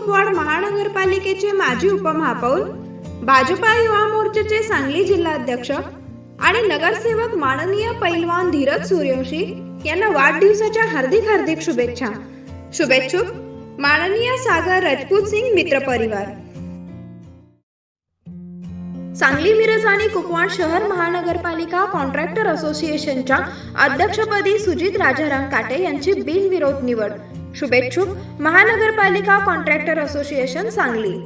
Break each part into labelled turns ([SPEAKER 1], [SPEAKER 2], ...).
[SPEAKER 1] कुपवाड महानगरपालिकेचे माजी उपमहापौर, भाजपा युवा मोर्चाचे सांगली जिल्हाध्यक्ष आणि नगरसेवक माननीय पैलवान धीरज सूर्यवंशी यांना वाढदिवसाच्या हार्दिक शुभेच्छा। शुभेच्छुक माननीय सागर राजपूत सिंग मित्र परिवार। सांगली, मिरज आणि कुपवाड शहर महानगरपालिका कॉन्ट्रॅक्टर असोसिएशनच्या अध्यक्षपदी सुजित राजाराम काटे यांची बिनविरोध निवड। शुभेच्छुक महानगरपालिका कॉन्ट्रॅक्टर असोसिएशन सांगली।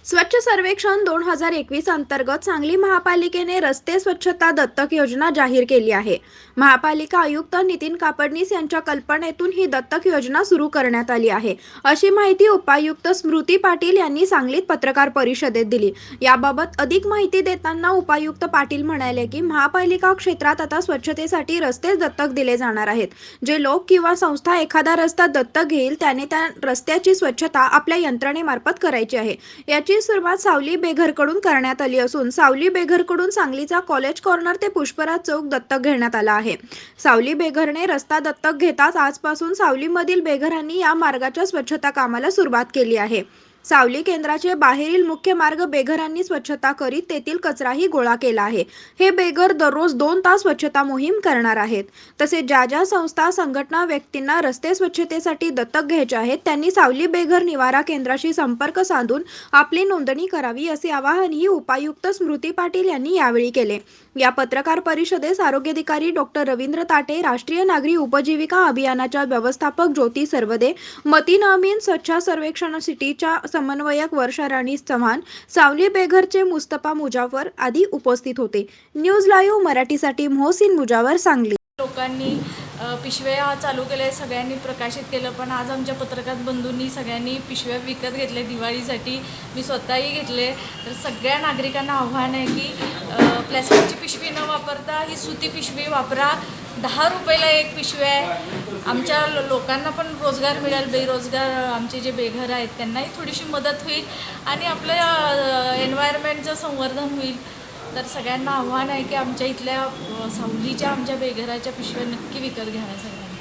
[SPEAKER 1] स्वच्छ सर्वेक्षण 2021 अंतर्गत सांगली महापालिकेने रस्ते स्वच्छता दत्तक योजना जाहीर केली आहे। महापालिका आयुक्त नितीन कापडनीस यांच्या कल्पनेतून ही दत्तक योजना सुरू करण्यात आली आहे, अशी माहिती उपायुक्त स्मृती पाटील यांनी सांगलीत पत्रकार परिषदेत दिली। याबाबत अधिक माहिती देताना उपायुक्त पाटील म्हणाले की महापालिका क्षेत्रात आता स्वच्छतेसाठी रस्ते दत्तक दिले जाणार आहेत। जे लोक किंवा संस्था एखादा रस्ता दत्तक घेईल त्याने त्या रस्त्याची स्वच्छता आपल्या यंत्रणेमार्फत करायची आहे। याची सुरुवात सावली बेघरकडून करण्यात आली असून सावली बेघरकडून सांगलीचा कॉलेज कॉर्नर ते पुष्पराज चौक दत्तक घेण्यात आला आहे। सावली बेघरने रस्ता दत्तक घेताच आजपासून सावलीमधील बेघरांनी या मार्गाच्या स्वच्छता कामाला सुरुवात केली आहे। सावली केंद्राचे बाहेरील मुख्य मार्ग बेघरांनी स्वच्छता करीत तेथील कचराही गोळा केला आहे। हे बेघर दररोज 2 तास स्वच्छता मोहीम करणार आहेत। तसेच ज्या संस्था, संघटना, व्यक्तींना रस्ते स्वच्छतेसाठी दत्तक घ्यायचे आहेत त्यांनी सावली बेघर निवारा केंद्राशी संपर्क साधून आपली नोंदणी करावी, असे आवाहनही उपायुक्त स्मृती पाटील यांनी यावेळी केले। या पत्रकार परिषदेस आरोग्याधिकारी डॉक्टर रवींद्र ताटे, राष्ट्रीय नागरी उपजीविका अभियानाच्या व्यवस्थापक ज्योती सर्वदे, मतीन अमीन, स्वच्छ सर्वेक्षण सिटीच्या समन्वयक वर्षा राणी चव्हाण, सावली बेघरचे मुस्तफा मुजावर आदी उपस्थित होते। न्यूज लाईव्ह मराठीसाठी मोहसिन मुजावर, सांगली।
[SPEAKER 2] लोकांनी पिशव्या चालू केल्या, सगळ्यांनी प्रकाशित केलं, पण आज आमच्या पत्रकार बंधूंनी सगळ्यांनी पिशव्या विकत घेतले दिवाळीसाठी। मी स्वतःही घेतले। तर सगळ्या नागरिकांना आव्हान आहे की प्लॅस्टिकची पिशवी न वापरता ही सुती पिशवी वापरा। 10 रुपयाला एक पिशवी आहे। आमच्या लोकांना पण रोजगार मिळेल, बेरोजगार आमचे जे बेघर आहेत त्यांनाही थोडीशी मदत होईल आणि आपल्या एन्व्हायरमेंटचं संवर्धन होईल। तर सगळ्यांना आव्हान आहे की आमच्या इथल्या सावलीच्या आमच्या बेघराच्या पिशव्या नक्की विकत घ्या सगळ्यांना।